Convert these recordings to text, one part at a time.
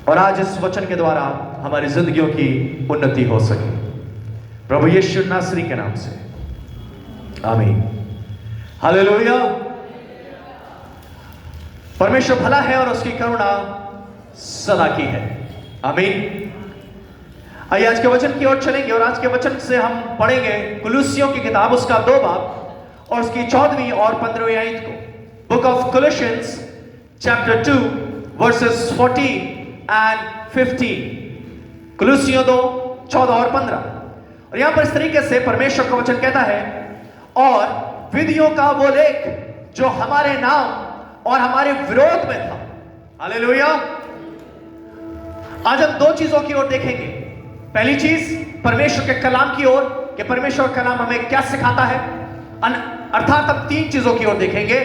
और आज इस वचन के द्वारा हमारी जिंदगियों की उन्नति हो सके। प्रभु यीशु नासरी के नाम से आमीन। हालेलुया। परमेश्वर भला है और उसकी करुणा सदा की है। आमीन। आइए आज के वचन की ओर चलेंगे और आज के वचन से हम पढ़ेंगे कुलुस्सियों की किताब उसका 2 बाब और उसकी 14वीं और 15वीं आयत को। Book of Colossians chapter 2 verses 14 and 15। कुलुस्सियों 2 14 और 15। और यहां पर इस तरीके से परमेश्वर का वचन कहता है, और विधियों का वो लेख जो हमारे नाम और हमारे विरोध में था। हालेलुया। आज हम 2 चीजों की ओर देखेंगे। पहली चीज परमेश्वर के कलाम की ओर कि परमेश्वर का कलाम हमें क्या सिखाता है, अर्थात हम 3 चीजों की ओर देखेंगे।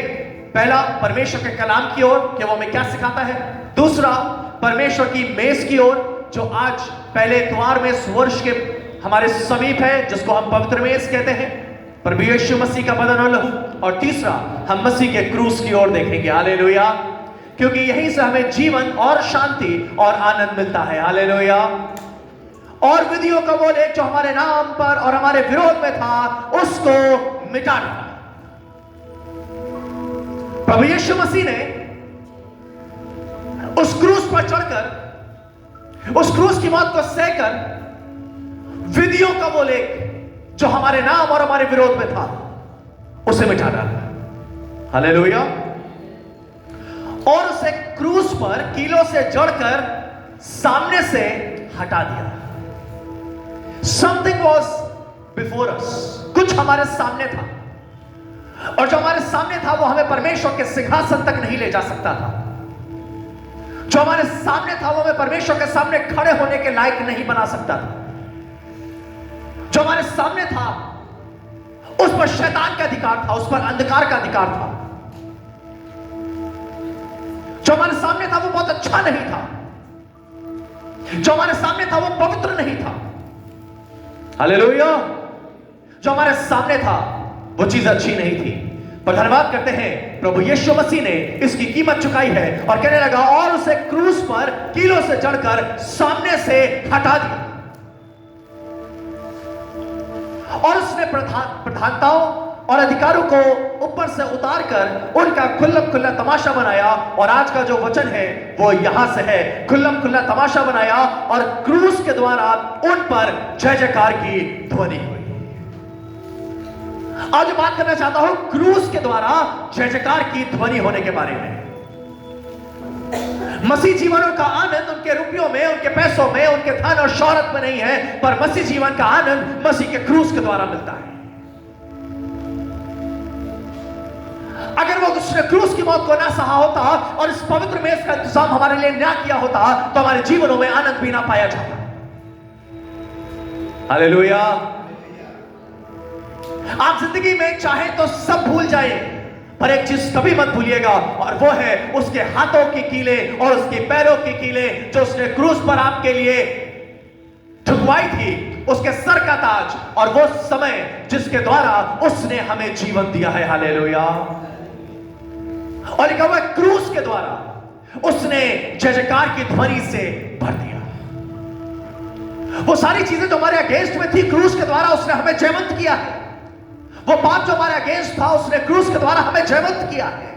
पहला परमेश्वर के कलाम की ओर कि वो हमें क्या सिखाता है। दूसरा परमेश्वर की मेज की ओर जो आज पहले द्वार में इस वर्ष के हमारे समीप है, जिसको हम पवित्र मेज कहते हैं, प्रभु यीशु मसीह का बदन और लहू। और तीसरा हम मसीह के क्रूस की ओर देखेंगे। हालेलुया। क्योंकि यहीं से हमें जीवन और शांति और आनंद मिलता है। हालेलुया। और विधियों का वो लेख जो हमारे नाम पर और हमारे विरोध में था उसको मिटा डाला। प्रभु यीशु मसीह ने उस क्रूस पर चढ़कर, उस क्रूस की मौत को सहकर विधियों का वो लेख जो हमारे नाम और हमारे विरोध में था उसे मिटा डाला। हालेलुया। और उसे क्रूस पर कीलों से जड़कर सामने से हटा दिया। Something was before us, कुछ हमारे सामने था, और जो हमारे सामने था वो हमें परमेश्वर के सिंहासन तक नहीं ले जा सकता था। जो हमारे सामने था वो हमें परमेश्वर के सामने खड़े होने के लायक नहीं बना सकता था। जो हमारे सामने था उस पर शैतान का अधिकार था, उस पर अंधकार का अधिकार था। जो हमारे सामने था वो बहुत अच्छा नहीं था। जो हमारे सामने था वो पवित्र नहीं था। हालेलुया। जो हमारे सामने था वो चीज अच्छी नहीं थी, पर धन्यवाद करते हैं प्रभु यीशु मसीह ने इसकी कीमत चुकाई है। और कहने लगा, और उसे क्रूस पर कीलों से जड़कर सामने से हटा दिया। और उसने प्रधानताओं और अधिकारों को ऊपर से उतारकर उनका खुल्लम खुल्ला तमाशा बनाया। और आज का जो वचन है वो यहां से है, खुल्लम खुल्ला तमाशा बनाया और क्रूस के द्वारा उन पर जय जयकार की ध्वनि हुई। आज बात करना चाहता हूं क्रूस के द्वारा जय जयकार की ध्वनि होने के बारे में। मसीह जीवनों का आनंद उनके रुपयों में, उनके पैसों में, उनके धन और शौहरत में नहीं है, पर मसीह जीवन का आनंद मसीह के क्रूस के द्वारा मिलता है। अगर वो उसने क्रूस की मौत को ना सहा होता और इस पवित्र मेज का इंतजाम हमारे लिए ना किया होता तो हमारे जीवनों में आनंद भी ना पाया जाता। हालेलुया। आप जिंदगी में चाहे तो सब भूल जाए, पर एक चीज कभी मत भूलिएगा, और वो है उसके हाथों की कीले और उसके पैरों की कीले जो उसने क्रूस पर आपके लिए ठुकवाई थी, उसके सर का ताज, और वो समय जिसके द्वारा उसने हमें जीवन दिया है। हालेलुया। और लिखा हुआ है क्रूस के द्वारा उसने जय जयकार की ध्वनि से भर दिया। वो सारी चीजें जो हमारे अगेंस्ट में थी, क्रूस के द्वारा उसने हमें जयवंत किया है। वो पाप जो हमारे अगेंस्ट था उसने क्रूस के द्वारा हमें जयवंत किया है।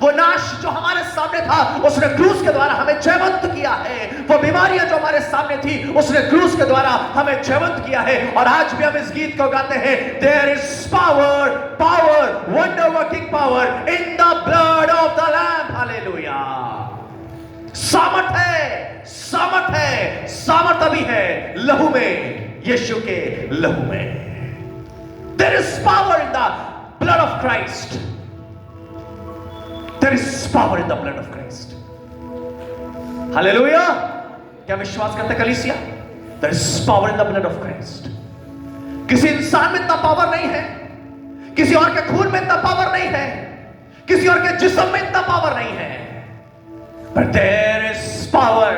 वो नाश जो हमारे सामने था उसने क्रूस के द्वारा हमें जयवंत किया है। वो बीमारियां जो हमारे सामने थी उसने क्रूस के द्वारा हमें जयवंत किया है। और आज भी हम इस गीत को गाते हैं, there is power, power, wonder working power in the blood of the lamb. Hallelujah. सामर्थ है, सामर्थ है, सामर्थ अभी है लहू में, यीशु के लहू में। There is power in the blood of Christ. There is power in the blood of Christ. Hallelujah. क्या विश्वास करते कलीसिया? There is power in the blood of Christ. किसी इंसान में इतना पावर नहीं है, किसी और के खून में इतना पावर नहीं है, किसी और के जिस्म में इतना पावर नहीं है, but there is power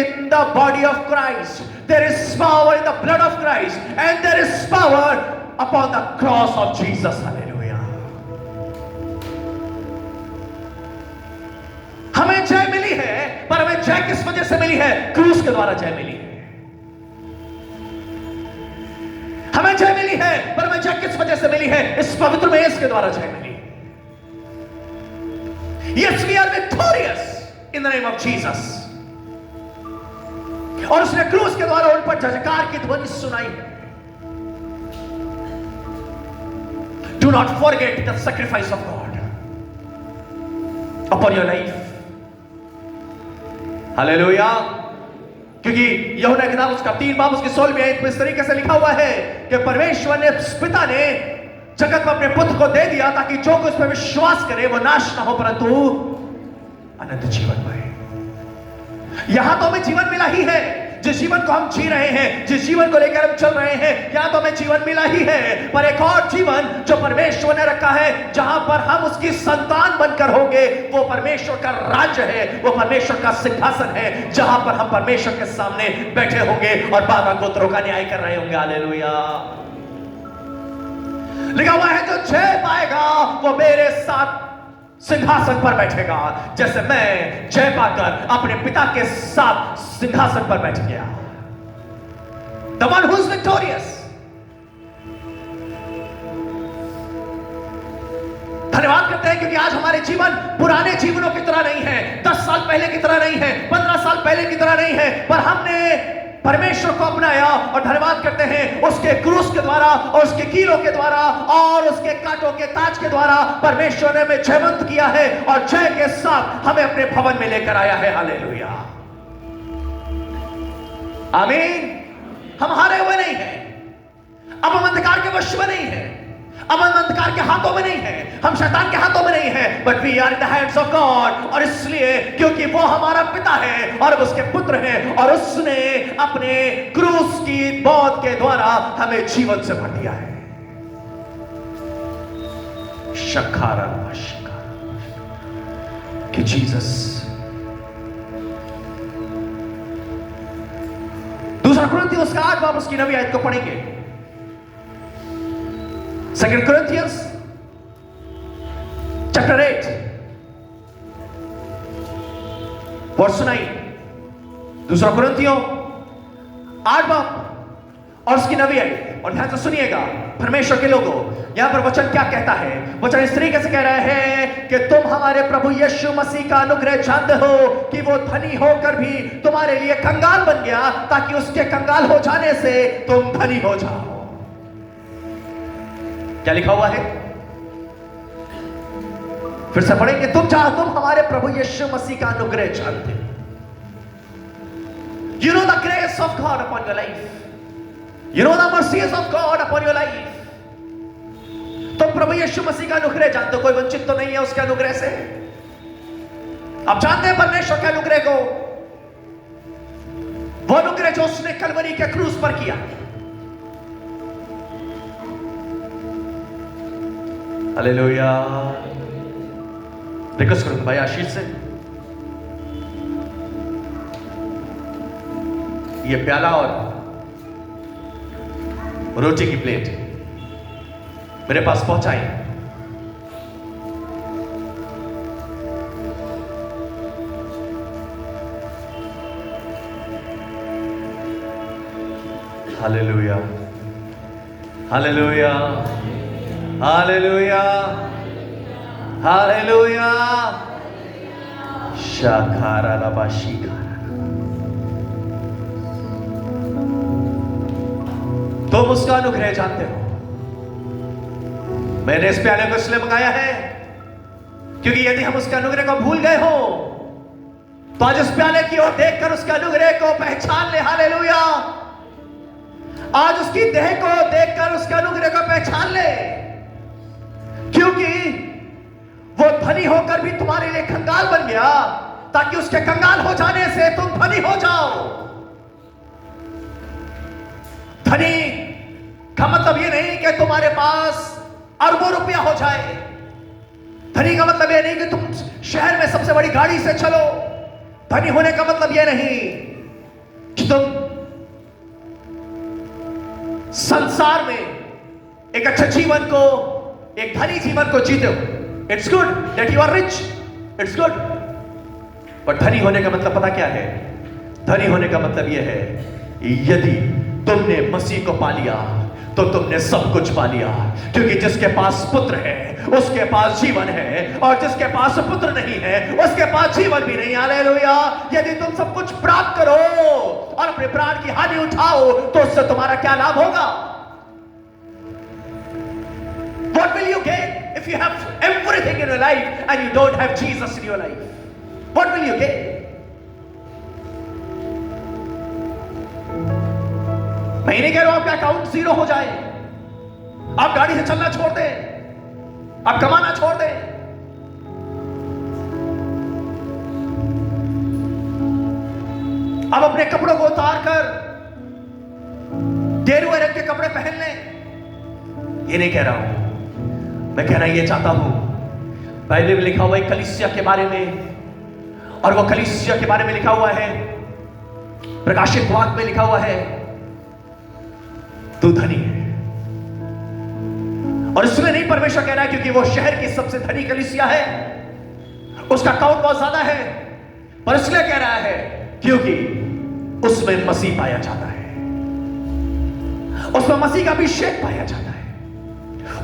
in the body of Christ. There is power in the blood of Christ, and there is power upon the cross of Jesus. Hallelujah. हमें जय मिली है, पर हमें जय किस वजह से मिली है? क्रूस के द्वारा जय मिली है। हमें जय मिली है, पर हमें जय किस वजह से मिली है? इस पवित्र मेज के द्वारा जय मिली है। Yes, we are victorious in the name of Jesus. और उसने क्रूस के द्वारा उन पर जयकार की ध्वनि सुनाई है। Do not forget the sacrifice of God upon your life. Hallelujah. क्योंकि यूहन्ना की किताब उसका 3 बाब उसकी 16वीं आयत में इस तरीके से लिखा हुआ है कि परमेश्वर ने, पिता ने जगत में अपने पुत्र को दे दिया ताकि जो कोई उस पर विश्वास करे वो नाश ना हो परंतु अनंत जीवन पाए। यहां तो हमें जीवन मिला ही है, जिस जीवन को हम जी रहे हैं, जिस जीवन को लेकर हम चल रहे हैं, यहां तो हमें जीवन मिला ही है, पर एक और जीवन जो परमेश्वर ने रखा है जहां पर हम उसकी संतान बनकर होंगे, वो परमेश्वर का राज्य है, वो परमेश्वर का सिंहासन है, जहां पर हम परमेश्वर के सामने बैठे होंगे और 12 गोत्रों का न्याय कर रहे होंगे। हालेलुया। लिखा हुआ है जो जय पाएगा वो मेरे साथ सिंहासन पर बैठेगा, जैसे मैं जय पाकर अपने पिता के साथ सिंहासन पर बैठ गया। The one who is victorious. धन्यवाद करते हैं क्योंकि आज हमारे जीवन पुराने जीवनों की तरह नहीं है, 10 साल पहले की तरह नहीं है, 15 साल पहले की तरह नहीं है, पर हमने परमेश्वर को अपनाया और धन्यवाद करते हैं उसके क्रूस के द्वारा और उसके कीलों के द्वारा और उसके कांटों के ताज के द्वारा परमेश्वर ने हमें जयवंत किया है और जय के साथ हमें अपने भवन में लेकर आया है। हालेलुया, आमीन। हम हारे हुए नहीं हैं, अब हम अंधकार के वश में नहीं हैं, अब हम अंधकार के हाथों में नहीं है, हम शैतान के हाथों में नहीं है, but we are in the hands of God. और इसलिए क्योंकि वो हमारा पिता है और उसके पुत्र हैं और उसने अपने क्रूस की मौत के द्वारा हमें जीवन से भर दिया है। शखारा कि जीसस। दूसरा कुरिन्थियों उसका 8 बाब उसकी 9वीं आयत को पढ़ेंगे। 2 Corinthians chapter 8 वर्ष 9। दूसरा कुरिन्थियों 8 बाब और उसकी 9वीं आयत, और ध्यान से सुनिएगा परमेश्वर के लोगों, यहां पर वचन क्या कहता है? वचन इस तरीके से कह रहा है कि तुम हमारे प्रभु यीशु मसीह का अनुग्रह जानते हो कि वो धनी होकर भी तुम्हारे लिए कंगाल बन गया ताकि उसके कंगाल हो जाने से तुम धनी हो जाओ। क्या लिखा हुआ है? फिर से पढ़ेंगे। तुम हमारे प्रभु यीशु मसीह का अनुग्रह जानते हो। You know the grace of God upon your life. You know the mercies of God upon your life. तुम प्रभु यीशु मसीह का अनुग्रह जानते हो, कोई वंचित तो नहीं है उसके अनुग्रह से। आप जानते हैं परमेश्वर के अनुग्रह को, वो अनुग्रह जो उसने कलवरी के क्रूस पर किया। हालेलुया। रिक्वेस्ट करूंगा भाई आशीष से, ये प्याला और रोटी की प्लेट मेरे पास पहुंचाएं। Hallelujah, hallelujah, hallelujah, hallelujah. शाखारा रबाशिखारा। तुम उसका अनुग्रह जानते हो। मैंने इस प्याले को इसलिए मंगाया है क्योंकि यदि हम उसके अनुग्रह को भूल गए हो तो आज इस प्याले की ओर देखकर उसके अनुग्रह को पहचान ले। हालेलुया। आज उसकी देह को देखकर उसके अनुग्रह को पहचान ले, क्योंकि वो धनी होकर भी तुम्हारे लिए कंगाल बन गया ताकि उसके कंगाल हो जाने से तुम धनी हो जाओ। धनी का मतलब ये नहीं कि तुम्हारे पास अरबों रुपया हो जाए। धनी का मतलब ये नहीं कि तुम शहर में सबसे बड़ी गाड़ी से चलो। धनी होने का मतलब ये नहीं कि तुम संसार में एक अच्छे जीवन को, एक धनी जीवन को जीते हो। It's good that you are rich, it's good, पर धनी होने का मतलब पता क्या है? धनी होने का मतलब यह है, यदि तुमने मसीह को पा लिया तो तुमने सब कुछ पा लिया। क्योंकि जिसके पास पुत्र है उसके पास जीवन है, और जिसके पास पुत्र नहीं है उसके पास जीवन भी नहीं। हालेलुया। यदि तुम सब कुछ प्राप्त करो और अपने प्राण की हानि उठाओ तो उससे तुम्हारा क्या लाभ होगा? What will you gain if you have everything in your life and you don't have Jesus in your life? What will you gain? मैं नहीं कह रहा हूं आपका अकाउंट जीरो हो जाए, आप गाड़ी से चलना छोड़ दें, आप कमाना छोड़ दें। आप अपने कपड़ों को उतार कर गेरुए रंग के कपड़े पहन लें। ये नहीं कह रहा हूं, मैं कहना ये चाहता हूं, बाइबल में लिखा हुआ है कलीसिया के बारे में, और वो कलीसिया के बारे में लिखा हुआ है, प्रकाशित वाक्य में लिखा हुआ है, तू धनी है। और इसलिए नहीं परमेश्वर कह रहा है क्योंकि वो शहर की सबसे धनी कलीसिया है, उसका काउंट बहुत ज्यादा है, पर इसलिए कह रहा है क्योंकि उसमें मसीह पाया जाता है, उसमें मसीह का अभिषेक पाया जाता है,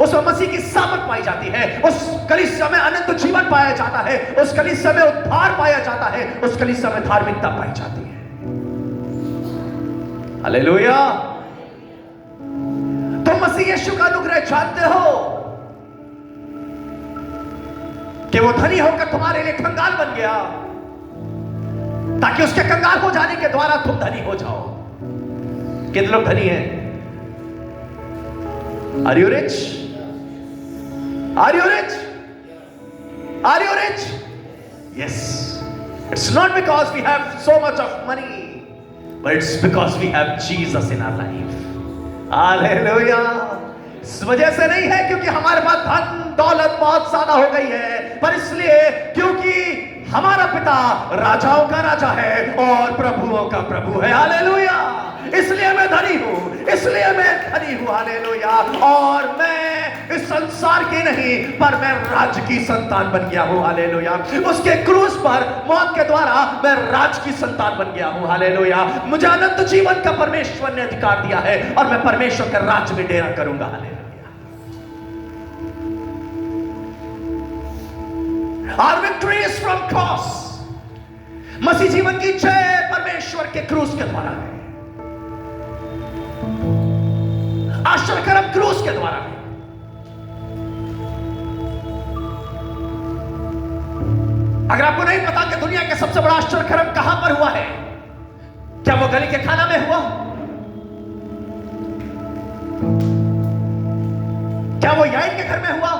उसमें मसीह की सामर्थ पाई जाती है, उस कलीसिया में अनंत जीवन पाया जाता है, उस कलीसिया में उद्धार पाया जाता है, उस कलीसिया में धार्मिकता पाई जाती है। हालेलुया। तुम मसीह यीशु का अनुग्रह जानते हो कि वो धनी होकर तुम्हारे लिए कंगाल बन गया ताकि उसके कंगाल हो जाने के द्वारा तुम धनी हो जाओ। कितने लोग धनी हैं? Are you rich? Are you rich? Are you rich? Yes. It's not because we have so much of money, but it's because we have Jesus in our life. Hallelujah. इस वजह से नहीं है क्योंकि हमारे पास धन दौलत बहुत ज्यादा हो गई है, पर इसलिए क्योंकि हमारा पिता राजाओं का राजा है और प्रभुओं का प्रभु है। हालेलुया। इसलिए मैं धनी हूं, इसलिए मैं धनी हूं। हालेलुया। और मैं इस संसार की नहीं पर मैं राज्य की संतान बन गया हूं। हालेलुया। उसके क्रूस पर मौत के द्वारा मैं राज्य की संतान बन गया हूं। हालेलुया। मुझे अनंत जीवन का परमेश्वर ने अधिकार दिया है और मैं परमेश्वर के राज्य में डेरा करूंगा। Hallelujah. Our victory is from cross. मसीह जीवन की जय परमेश्वर के क्रूस के द्वारा है, आश्चर्यकरम क्रूस के द्वारा है। अगर आपको नहीं पता कि दुनिया के सबसे बड़ा आश्चर्यकरम कहां पर हुआ है, क्या वो गली के खाना में हुआ? क्या वो याइन के घर में हुआ?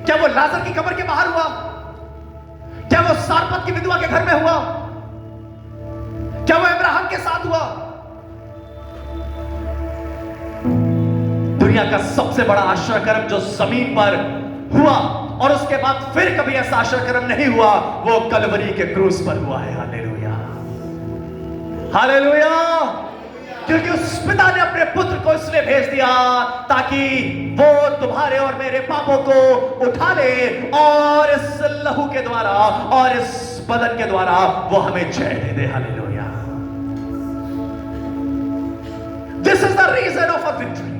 क्या वो लाजर की कब्र के बाहर हुआ? क्या वो सारपत की विधवा के घर में हुआ? क्या वो अब्राहम के साथ हुआ? दुनिया का सबसे बड़ा आश्चर्यकर्म जो जमीन पर हुआ और उसके बाद फिर कभी ऐसा आश्चर्यकर्म नहीं हुआ, वो कलवरी के क्रूस पर हुआ है। हालेलुया। हालेलुया। क्योंकि उस पिता ने अपने पुत्र को इसलिए भेज दिया ताकि वो तुम्हारे और मेरे पापों को उठा ले और इस लहू के द्वारा और इस बदन के द्वारा वो हमें जय दे दे। Hallelujah. This is the reason of our victory.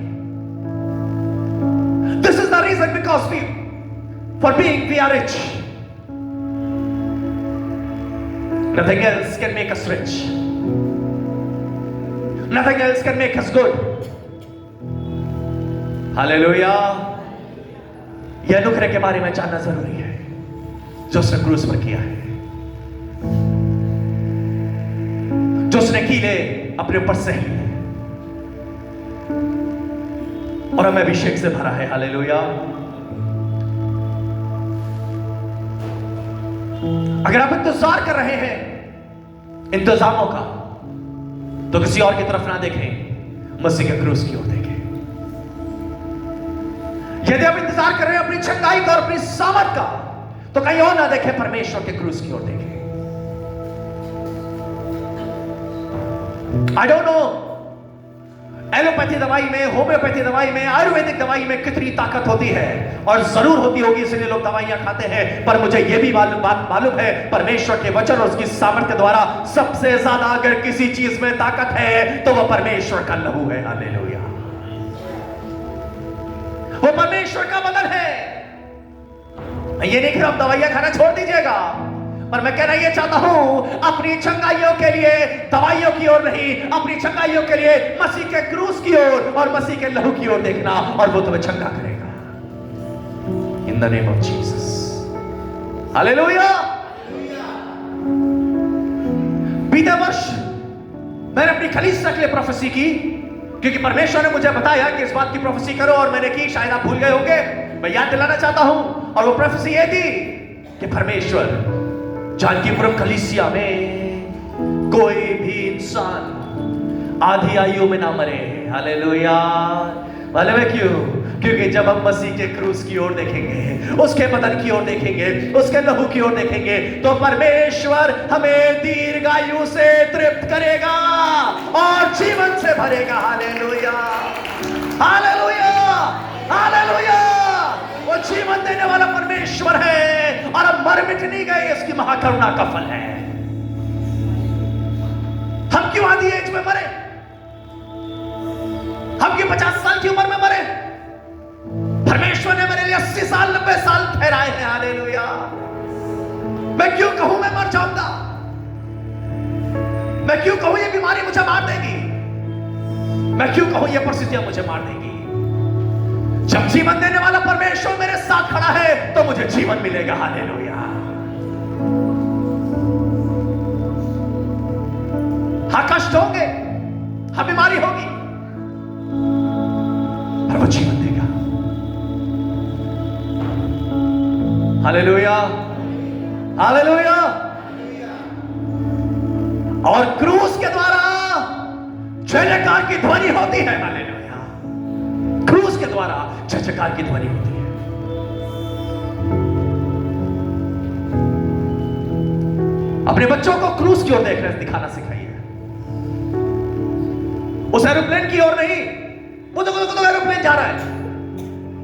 This is the reason because we are rich. Nothing else can make us rich. Nothing else can make us good. Hallelujah. यह अनुग्रह के बारे में जानना जरूरी है जो उसने क्रूस पर किया है, जो उसने कीले अपने ऊपर सह लिए और हमें अभिषेक से भरा है। हालेलुया। अगर आप इंतजार कर रहे हैं इंतजामों का तो किसी और की तरफ ना देखें, मसीह के क्रूस की ओर देखें। यदि आप इंतजार कर रहे हैं अपनी चंगाई का और अपनी सामर्थ का तो कहीं और ना देखें, परमेश्वर के क्रूस की ओर देखें। I don't know एलोपैथी दवाई में, होम्योपैथी दवाई में, आयुर्वेदिक दवाई में कितनी ताकत होती है, और जरूर होती होगी, इसलिए लोग दवाइयां खाते हैं। पर मुझे यह भी बात मालूम है, परमेश्वर के वचन और उसकी सामर्थ्य द्वारा सबसे ज्यादा अगर किसी चीज में ताकत है तो वह परमेश्वर का लहू है। हालेलुया। वो परमेश्वर का बदन है। ये नहीं कि आप दवाइयां खाना छोड़ दीजिएगा, पर मैं कहना यह चाहता हूं, अपनी चंगाइयों के लिए दवाइयों की ओर नहीं, अपनी चंगाइयों के लिए मसीह के क्रूस की ओर और मसीह के लहू की ओर देखना, और वो तुम्हें चंगा करेगा। In the name of Jesus. Hallelujah. बीते वर्ष मैंने अपनी कलीसिया के लिए प्रोफेसी की, क्योंकि परमेश्वर ने मुझे बताया कि इस बात की प्रोफेसी करो, और मैंने की। शायद आप भूल गए होंगे, मैं याद दिलाना चाहता हूं। और वो प्रोफेसी ये थी कि परमेश्वर जानकीपुरम कलीसिया में कोई भी इंसान आधी आयु में ना मरे। हालेलुया। मालूम है क्यों? क्योंकि जब हम मसीह के क्रूस की ओर देखेंगे, उसके बदन की ओर देखेंगे, उसके लहू की ओर देखेंगे, तो परमेश्वर हमें दीर्घायु से तृप्त करेगा और जीवन से भरेगा। Hallelujah, hallelujah, hallelujah. वो जीवन देने वाला परमेश्वर है, और अब मर मिट नहीं गए, इसकी महाकरुणा का फल है। हम क्यों आधी एज में मरे? हम क्यों 50 साल की उम्र में मरे? परमेश्वर ने मेरे लिए 80 साल 90 साल ठहराए हैं। हालेलुया। मैं क्यों कहूं मैं मर जाऊंगा? मैं क्यों कहूं ये बीमारी मुझे मार देगी? मैं क्यों कहूं ये परिस्थितियां मुझे मार देगी? जब जीवन देने वाला परमेश्वर मेरे साथ खड़ा है तो मुझे जीवन मिलेगा। हालेलुया। हाँ, कष्ट होंगे, हाँ, बीमारी होगी, पर वो जीवन देगा। Hallelujah, hallelujah. और क्रूस के द्वारा जय जयकार की ध्वनि होती है। हालेलुया। क्रूस के द्वारा जय जयकार की ध्वनि होती है। अपने बच्चों को क्रूस की ओर देखना दिखाना सिखाइए, उस एरोप्लेन की ओर नहीं। वो तो एरोप्लेन जा रहा है,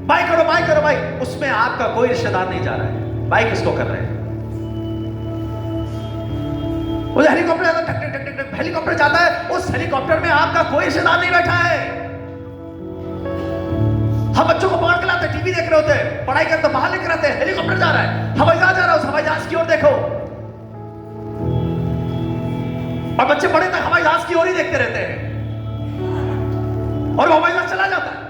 बाय करो बाय करो बाय, उसमें आपका कोई रिश्तेदार नहीं जा रहा है। बाय किसको कर रहे हैं? वो हेलीकॉप्टर हेलीकॉप्टर जाता है, उस हेलीकॉप्टर में आपका कोई रिश्तेदार नहीं बैठा है। हम बच्चों को पकड़ के लाते, टीवी देख रहे होते हैं, पढ़ाई करते बाहर लेकर आते हैं, हेलीकॉप्टर जा रहा है, हवाई जहाज जा रहा है, उस हवाई जहाज की ओर देखो। और बच्चे बड़े तक हवाई जहाज की ओर ही देखते रहते हैं, और वो हवाई जहाज चला जाता है,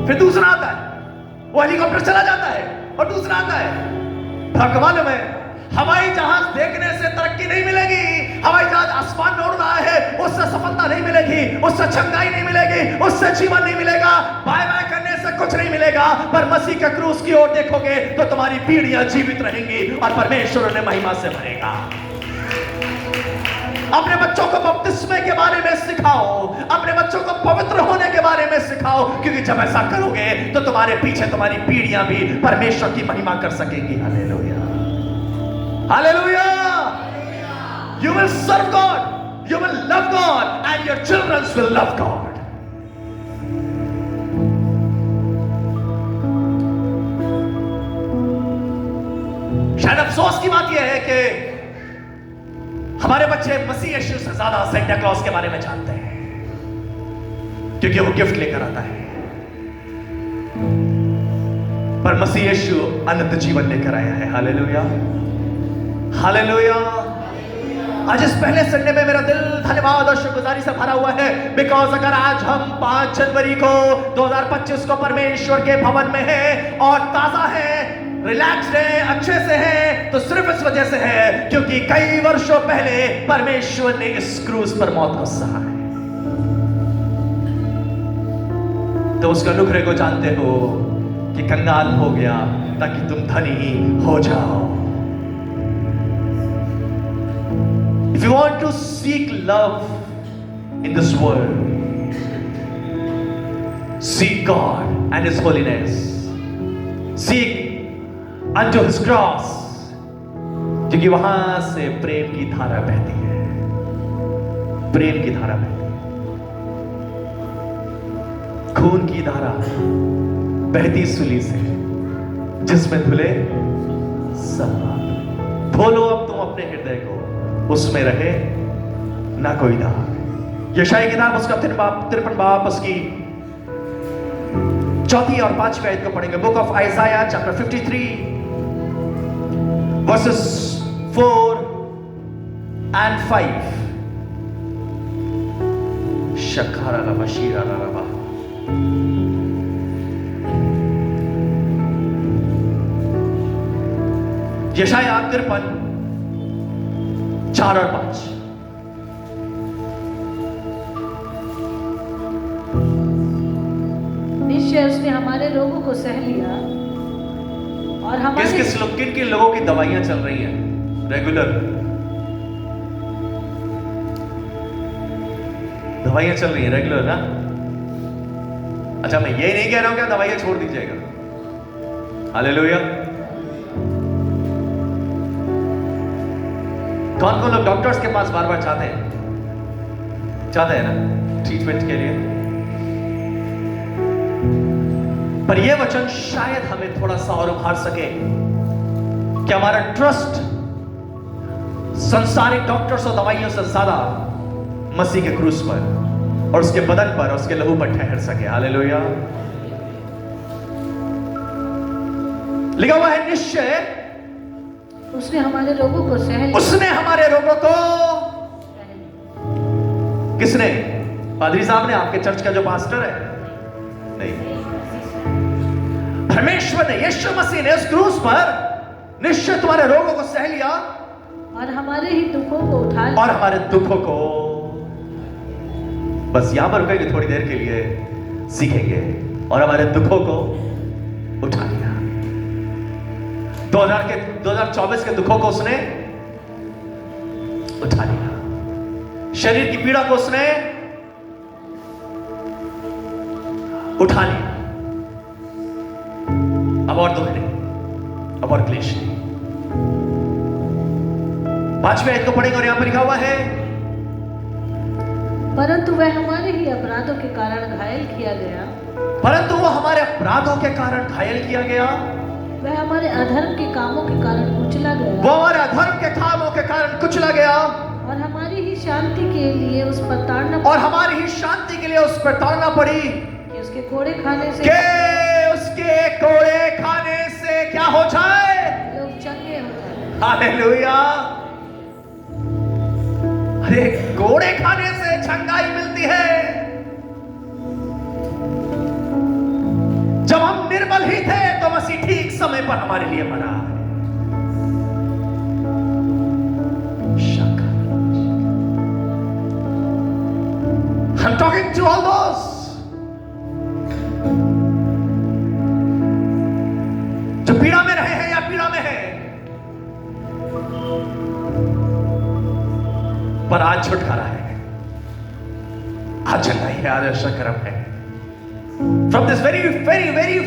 फिर दूसरा आता है, वो हेलीकॉप्टर चला जाता है, और दूसरा आता है। भगवान में हवाई जहाज देखने से तरक्की नहीं मिलेगी। हवाई जहाज आसमान में उड़ रहा है, उससे सफलता नहीं मिलेगी, उससे चंगाई नहीं मिलेगी, उससे जीवन नहीं मिलेगा, बाय बाय करने से कुछ नहीं मिलेगा। पर मसीह के क्रूस की ओर देखोगे तो तुम्हारी पीढ़ियां जीवित रहेंगी और परमेश्वर उन्हें महिमा से भरेगा। अपने बच्चों को बपतिस्मे के बारे में सिखाओ, अपने बच्चों को पवित्र होने के बारे में सिखाओ, क्योंकि जब ऐसा करोगे तो तुम्हारे पीछे तुम्हारी पीढ़ियां भी परमेश्वर की महिमा कर सकेंगी। Hallelujah, Hallelujah! You will serve God, you will love God, and your children will love God. शायद अफसोस की बात यह है कि हमारे बच्चे मसीह यीशु से ज्यादा सेंटा क्लॉज के बारे में जानते हैं, क्योंकि वो गिफ्ट लेकर आता है। पर मसीह यीशु अनंत जीवन लेकर आया है। Hallelujah, hallelujah. आज इस पहले संडे में मेरा दिल धन्यवाद और शुक्रगुजारी से भरा हुआ है, बिकॉज अगर आज हम 5 जनवरी को 2025 को परमेश्वर के भवन में हैं और ताजा है, रिलैक्स्ड है, अच्छे से है, तो सिर्फ इस वजह से है क्योंकि कई वर्षों पहले परमेश्वर ने इस क्रूस पर मौत को सहा है। तो उसका अनुग्रह को जानते हो कि कंगाल हो गया ताकि तुम धनी हो जाओ। If you want to seek love in this world, seek God and His holiness. Seek unto His cross, क्योंकि वहां से प्रेम की धारा बहती है, प्रेम की धारा बहती है। खून की धारा बहती सुली से, जिसमें धुले सब पाप। बोलो अब तुम अपने हृदय को, उसमें रहे ना कोई दाग। यशायाह किताब उसका 53 बाब उसकी 4 और 5 आयत को पढ़ेंगे। Book of आइज़ाया chapter 53 versus 4 and 5। शखारा ला बशीरा ला रबा। यशायाह 53 4 और 5। निश्चय उसने हमारे रोगों को सह लिया और हमारे किन किन लोगों की दवाइयां चल रही हैं रेगुलर? दवाइयां चल रही हैं रेगुलर ना? अच्छा, मैं ये नहीं कह रहा हूं कि दवाइयां छोड़ दीजिएगा। हालेलुया। कौन कौन लोग डॉक्टर्स के पास बार बार जाते हैं ना ट्रीटमेंट के लिए? पर यह वचन शायद हमें थोड़ा सा और उभार सके कि हमारा ट्रस्ट संसारिक डॉक्टर्स और दवाइयों से ज्यादा मसीह के क्रूस पर और उसके बदन पर, उसके लहू पर ठहर सके। हालेलुया। लिखा हुआ है, निश्चय उसने हमारे रोगों को सह लिया। उसने हमारे रोगों को, किसने? पादरी साहब ने, आपके चर्च का जो पास्टर है? नहीं, परमेश्वर ने, यीशु मसीह ने उस क्रूस पर निश्चय तुम्हारे रोगों को सह लिया और हमारे ही दुखों को उठा लिया। और हमारे दुखों को, बस यहां पर रुकेंगे थोड़ी देर के लिए, सीखेंगे। और हमारे दुखों को उठा लिया। 2024 के दुखों को उसने उठा लिया। शरीर की पीड़ा को उसने उठा लिया। अब और दुख नहीं, अब और क्लेश नहीं। 5वें आयत को पढ़ेंगे और यहां पर लिखा हुआ है, परंतु वह हमारे ही अपराधों के कारण घायल किया गया। परंतु वो हमारे अपराधों के कारण घायल किया गया। वह हमारे अधर्म के कामों के कारण कुचला गया। वो हमारे अधर्म के कामों के कारण कुचला गया। और हमारी ही शांति के लिए उस पर ताड़ना, और हमारी ही शांति के लिए उस पर ताड़ना पड़ी कि उसके कोड़े खाने से, कि उसके कोड़े खाने से क्या हो जाए? लोग चंगे हो जाए। हालेलुया। अरे, कोड़े खाने से चंगाई मिलती है। जब हम निर्बल ही थे तो मसीह ठीक समय पर हमारे लिए मरा है। I'm talking to all those जो पीड़ा में रहे हैं या पीड़ा में हैं, पर आज छुटकारा है, आज चंगाई है, आज ऐसा कर्म है। From this very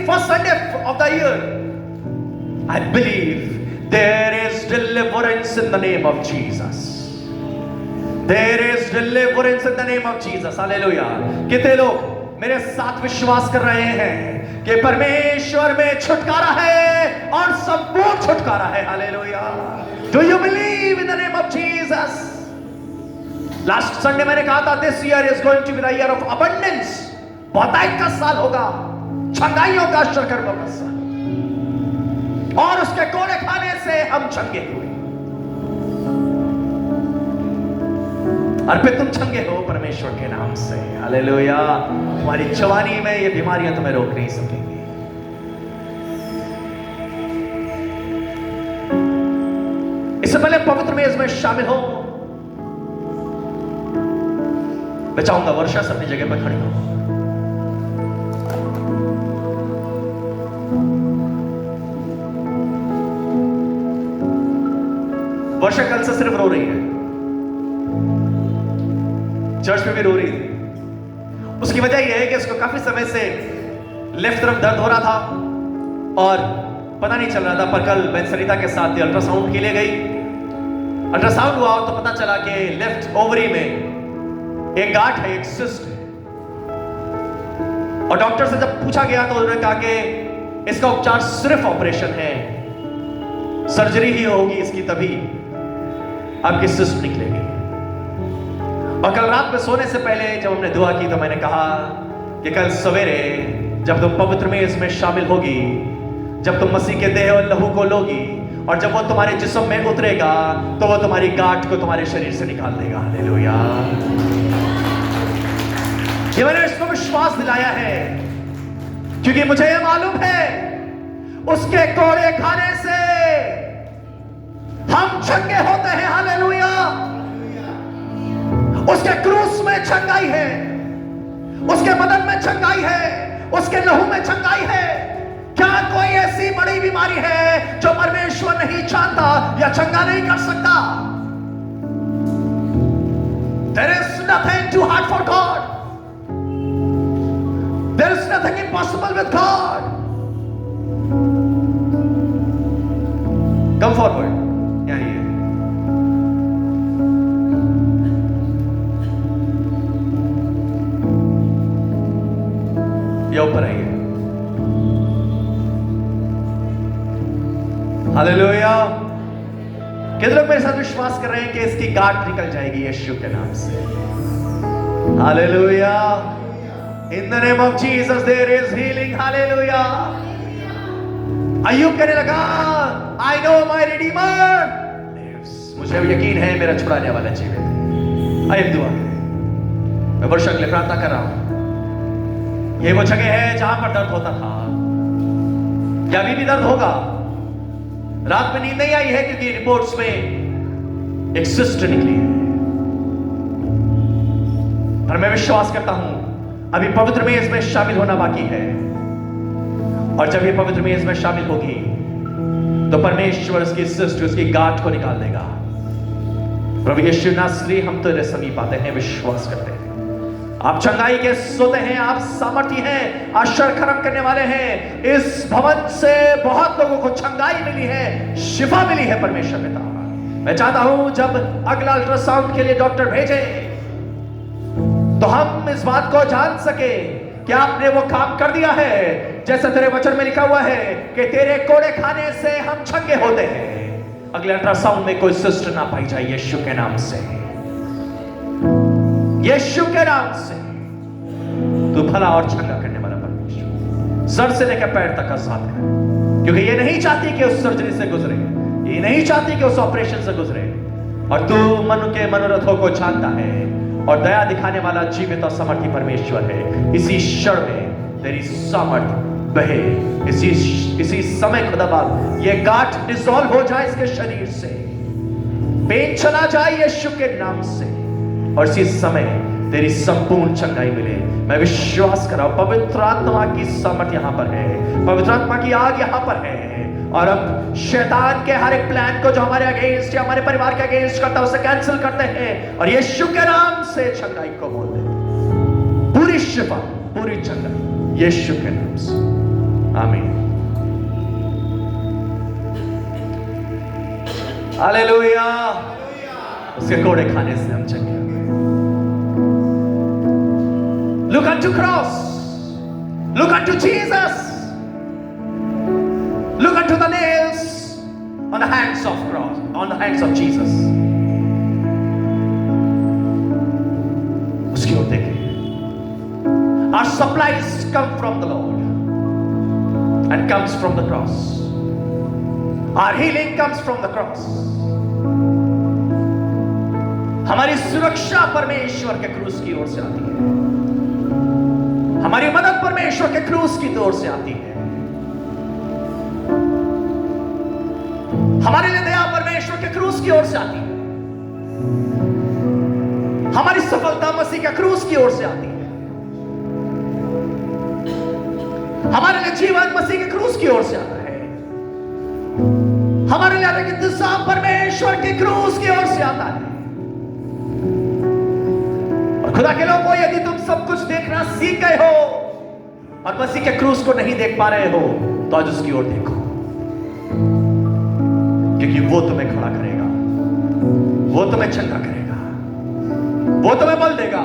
first Sunday of the year, I believe there is deliverance in the name of Jesus. There is deliverance in the name of Jesus. Hallelujah. कितने लोग मेरे साथ विश्वास कर रहे हैं कि परमेश्वर में छुटकारा है और संपूर्ण छुटकारा है? Hallelujah. Do you believe in the name of Jesus? Last Sunday मैंने कहा था, this year is going to be the year of abundance. बहुतायत का साल होगा, छंगाइयों का, आश्चर्यों का साल। और उसके कोड़े खाने से हम छंगे हुए। और फिर तुम छंगे हो परमेश्वर के नाम से। हालेलुया। तुम्हारी जवानी में ये बीमारियां तुम्हें रोक नहीं सकेंगी। इससे पहले पवित्र मेज में शामिल हो, मैं चाहूंगा वर्षा से अपनी जगह पर खड़ी हो। वर्षा कल से सिर्फ रो रही है, चर्च में भी रो रही थी। उसकी वजह यह है कि उसको काफी समय से लेफ्ट तरफ दर्द हो रहा था और पता नहीं चल रहा था। पर कल मैं सरिता के साथ अल्ट्रासाउंड के लिए गई। अल्ट्रासाउंड हुआ तो पता चला कि लेफ्ट ओवरी में एक गांठ है, एक सिस्ट है। और डॉक्टर से जब पूछा गया तो उन्होंने कहा कि इसका उपचार सिर्फ ऑपरेशन है, सर्जरी ही होगी इसकी, तभी आपकी सिस्ट निकलेगी। और कल रात में सोने से पहले जब हमने दुआ की तो मैंने कहा कि कल सवेरे जब तुम पवित्र मेज में शामिल होगी, जब तुम मसीह के देह और लहू को लोगी और जब वो तुम्हारे जिस्म में उतरेगा तो वो तुम्हारी गांठ को तुम्हारे शरीर से निकाल देगा। हालेलुया। ये मैंने इसको विश्वास दिलाया है क्योंकि मुझे ये मालूम है उसके कोड़े खाने से हम चंगे होते हैं। हालेलुया। उसके क्रूस में चंगाई है, उसके बदन में चंगाई है, उसके लहू में चंगाई है। क्या कोई ऐसी बड़ी बीमारी है जो परमेश्वर नहीं जानता या चंगा नहीं कर सकता? There is nothing too hard for God. There is nothing impossible with God. Come forward. यहीं है। ये ऊपर आइए। हालेलुया। कितने लोग मेरे साथ विश्वास कर रहे हैं कि इसकी गांठ निकल जाएगी यीशु के नाम से? Hallelujah. In the name of Jesus there is healing. Hallelujah. Ayyub कहने लगा I know my Redeemer lives. मुझे यकीन है मेरा छुड़ाने वाला जीवित है। आइए दुआ करें। मैं वर्षों के लिए प्रार्थना कर रहा हूं। ये वो जगह है जहां पर दर्द होता था या अभी भी दर्द होगा। रात में नींद नहीं आई है क्योंकि रिपोर्ट्स में एक सिस्ट निकली है, पर मैं विश्वास करता हूं अभी पवित्र मेज में शामिल होना बाकी है और जब ये पवित्र मेज में शामिल होगी तो परमेश्वर उसकी सिस्ट, उसकी गांठ को निकाल देगा। प्रभु यीशु नासरी, हम तेरे समीप आते हैं, विश्वास करते हैं आप चंगाई के सोते हैं, आप सामर्थी हैं, आश्चर्य कर्म करने वाले हैं। इस भवन से बहुत लोगों को चंगाई मिली है, शिफा मिली है परमेश्वर पिता। मैं चाहता हूं जब अगला अल्ट्रासाउंड के लिए डॉक्टर भेजे तो हम इस बात को जान सके कि आपने वो काम कर दिया है जैसे तेरे वचन में लिखा हुआ है कि तेरे कोड़े खाने से हम चंगे होते हैं। अगले अल्ट्रासाउंड में कोई सिस्ट ना पाई जाए यीशु के नाम से, यीशु के नाम से। तू भला और चंगा करने वाला परमेश्वर, सर से लेकर पैर तक आजाद कर, क्योंकि ये नहीं चाहती कि उस सर्जरी से गुजरे, ये नहीं चाहती कि उस ऑपरेशन से गुजरे। और तू मन के मनोरथों को जानता है और दया दिखाने वाला जीवित और समर्थी परमेश्वर है। इसी क्षण में तेरी सामर्थ बहे, इसी समय खुदाबाद ये गांठ डिसॉल्व हो जाए इसके शरीर से, पेन चला जाए यीशु के नाम से और इसी समय तेरी संपूर्ण चंगाई मिले। मैं विश्वास कर रहा हूं पवित्र आत्मा की सामर्थ यहां पर है, पवित्र आत्मा की आग यहां पर है और अब शैतान के हर एक प्लान को जो हमारे अगेंस्ट या हमारे परिवार के अगेंस्ट करता है उसे कैंसिल करते हैं और यीशु के नाम से चंगाई को बोल दे। पूरी शिफा, पूरी चंगाई यीशु के नाम से। आमीन। हालेलुया। उसके कोड़े खाने से हम चंगे। Look unto cross. Look unto Jesus. Look unto the nails on the hands of cross, on the hands of Jesus. उसकी ओर देखिए। Our supplies come from the Lord and comes from the cross. Our healing comes from the cross. हमारी सुरक्षा परमेश्वर के क्रूस की ओर से आती है, हमारी मदद परमेश्वर के क्रूस की ओर से आती है, हमारे लिए दया परमेश्वर के क्रूस की ओर से आती है, हमारी सफलता मसीह के क्रूस की ओर से आती है, हमारे लिए जीवन मसीह के क्रूस की ओर से आता है, हमारे लिए इंतजाम परमेश्वर के क्रूस की ओर से आता है। और खुदा के लोगों, यदि तुम सब कुछ देखना सीख गए हो और मसीह के क्रूस को नहीं देख पा रहे हो तो आज उसकी ओर देखो, क्योंकि वो तुम्हें खड़ा करेगा, वो तुम्हें चंगा करेगा, वो तुम्हें बल देगा।